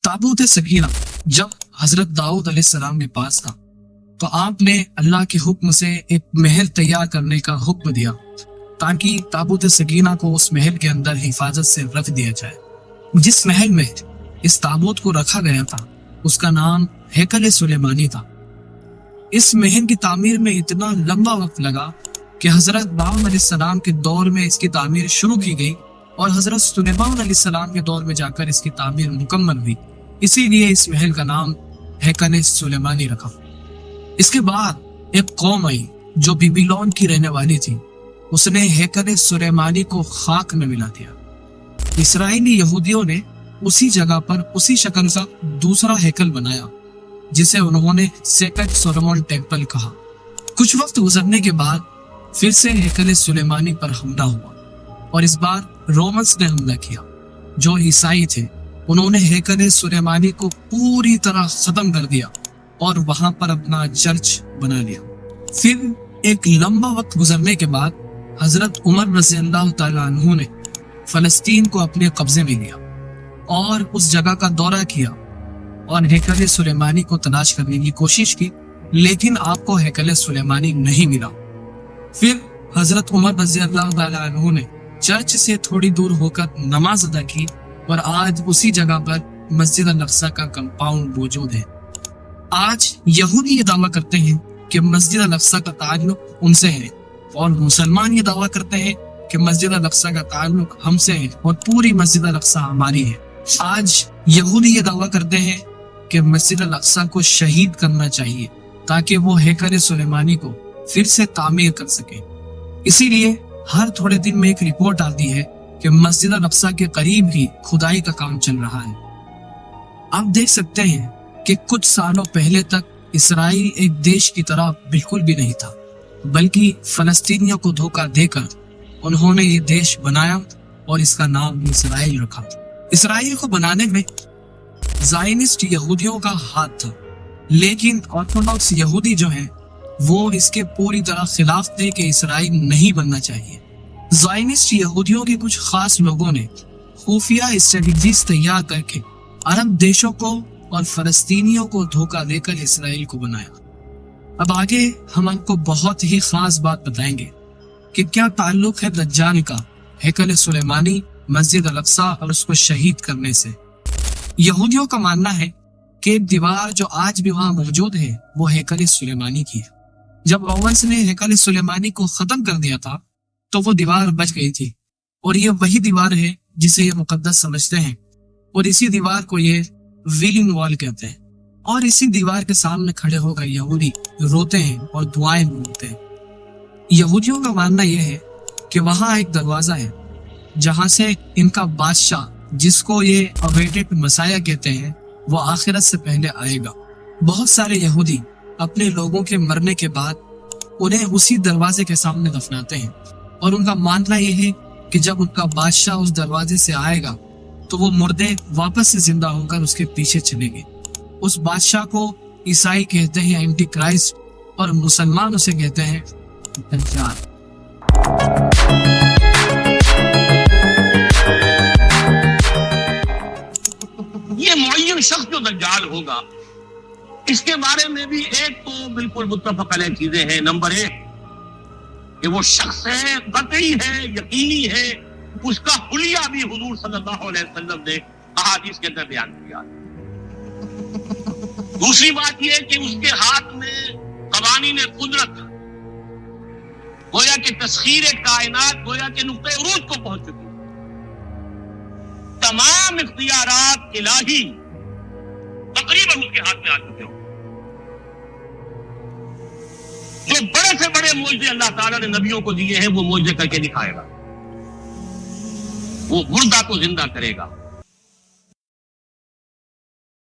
ताबूत सकीना जब हजरत दाऊद अलैहिस्सलाम के पास था तो आपने अल्लाह के हुक्म से एक महल तैयार करने का हुक्म दिया ताकि ताबूत सकीना को उस महल के अंदर हिफाजत से रख दिया जाए। जिस महल में इस ताबूत को रखा गया था उसका नाम हैकल सुलेमानी था। इस महल की तामीर में इतना लंबा वक्त लगा कि हजरत दाऊद अलैहिस्सलाम के दौर में इसकी तामीर शुरू की गई और हजरत सुलेमान अलैहिस्सलाम के दौर में जाकर इसकी तामीर मुकम्मल हुई। इसीलिए इस महल का नाम हैकल सुलेमानी रखा। इसके बाद एक कौम आई जो बेबीलोन की रहने वाली थी। उसने हैकल सुलेमानी को खाक में मिला दिया। इसराइली यहूदियों ने उसी जगह पर उसी शक्ल का दूसरा हैकल बनाया जिसे उन्होंने सेकंड सोलोमन टेम्पल कहा। कुछ वक्त गुजरने के बाद फिर से हैकल सुलेमानी पर हमला हुआ और इस बार रोमन्स ने हमला किया। जो ईसाई थे उन्होंने हैकल सुलेमानी को पूरी तरह खत्म कर दिया और वहां पर अपना चर्च बना लिया। फिर एक लंबा वक्त गुजरने के बाद हजरत उमर रज़ी अल्लाह तआला अन्हु ने फलस्तीन को अपने कब्जे में लिया और उस जगह का दौरा किया और हैकल सुलेमानी को तलाश करने की कोशिश की, लेकिन आपको हैकल सुलेमानी नहीं मिला। फिर हजरत उमर रज़ी अल्लाह तआला अन्हु ने चर्च से थोड़ी दूर होकर नमाज अदा की और आज उसी जगह पर मस्जिद अल-अक़सा का कंपाउंड मौजूद है। आज यहूदी ये दावा करते हैं कि मस्जिद अल-अक़सा का ताल्लुक उनसे है और मुसलमान ये दावा करते हैं कि मस्जिद अल-अक़सा का ताल्लुक हमसे है और पूरी मस्जिद अल-अक़सा हमारी है। आज यहूदी ये दावा करते हैं कि मस्जिद अल-अक़सा को शहीद करना चाहिए ताकि वो हैकल सुलेमानी को फिर से तामीर कर सके। इसीलिए हर थोड़े दिन में एक रिपोर्ट आती है कि मस्जिद अल-अक़सा के करीब ही खुदाई का काम चल रहा है। आप देख सकते हैं कि कुछ सालों पहले तक इसराइल एक देश की तरह बिल्कुल भी नहीं था, बल्कि फलस्तीनियों को धोखा देकर उन्होंने ये देश बनाया और इसका नाम इसराइल रखा। इसराइल को बनाने में ज़ायनिस्ट यहूदियों का हाथ था, लेकिन ऑर्थोडॉक्स यहूदी जो हैं वो इसके पूरी तरह खिलाफ थे कि इसराइल नहीं बनना चाहिए। ज़ायनिस्ट यहूदियों के कुछ खास लोगों ने खुफिया स्ट्रेटजीज तैयार करके अरब देशों को और फलस्तीनियों को धोखा देकर इसराइल को बनाया। अब आगे हम आपको बहुत ही खास बात बताएंगे कि क्या ताल्लुक है दज्जाल का हैकल सुलेमानी, मस्जिद अल-अक़सा और उसको शहीद करने से। यहूदियों का मानना है कि एक दीवार जो आज भी वहां मौजूद है वो हैकल सुलेमानी की है। जब रोमन्स ने हैकल सुलेमानी को खत्म कर दिया था तो वो दीवार बच गई थी और ये वही दीवार है जिसे ये मुकद्दस समझते हैं और इसी दीवार को ये विलिंग वॉल कहते हैं। और इसी दीवार के सामने खड़े होकर यहूदी रोते हैं और दुआएं मांगते हैं। यहूदियों का मानना यह है कि वहां एक दरवाजा है जहां से इनका बादशाह, जिसको ये अवेटेड मसाया कहते हैं, वो आखिरत से पहले आएगा। बहुत सारे यहूदी अपने लोगों के मरने के बाद उन्हें उसी दरवाजे के सामने दफनाते हैं और उनका मानना यह है कि जब उनका बादशाह उस दरवाजे से आएगा तो वो मुर्दे वापस से जिंदा होकर उसके पीछे चलेंगे। उस बादशाह को ईसाई कहते हैं एंटी क्राइस्ट और मुसलमान उसे कहते हैं दज्जाल। ये मुअय्यन शख्स जो दज्जाल होगा, इसके बारे में भी एक तो बिल्कुल मुत्तफक अलैह चीजें हैं। नंबर एक कि वो शख्स है, कतई है, यकीनी है, उसका हुलिया भी हुजूर सल्लल्लाहु अलैहि वसल्लम ने अहादीस के अंदर बयान किया। दूसरी बात यह कि उसके हाथ में कवानीन कुदरत, गोया के तस्खीर कायनात, गोया के नुक्ते उरूज को पहुंच चुकी। तमाम इख्तियारात इलाही तकरीबन उसके हाथ में आ चुके हो। जो बड़े से बड़े मोइज़े अल्लाह ताला ने नबियों को दिए हैं वो मोइज़े करके दिखाएगा। वो मुर्दा को जिंदा करेगा,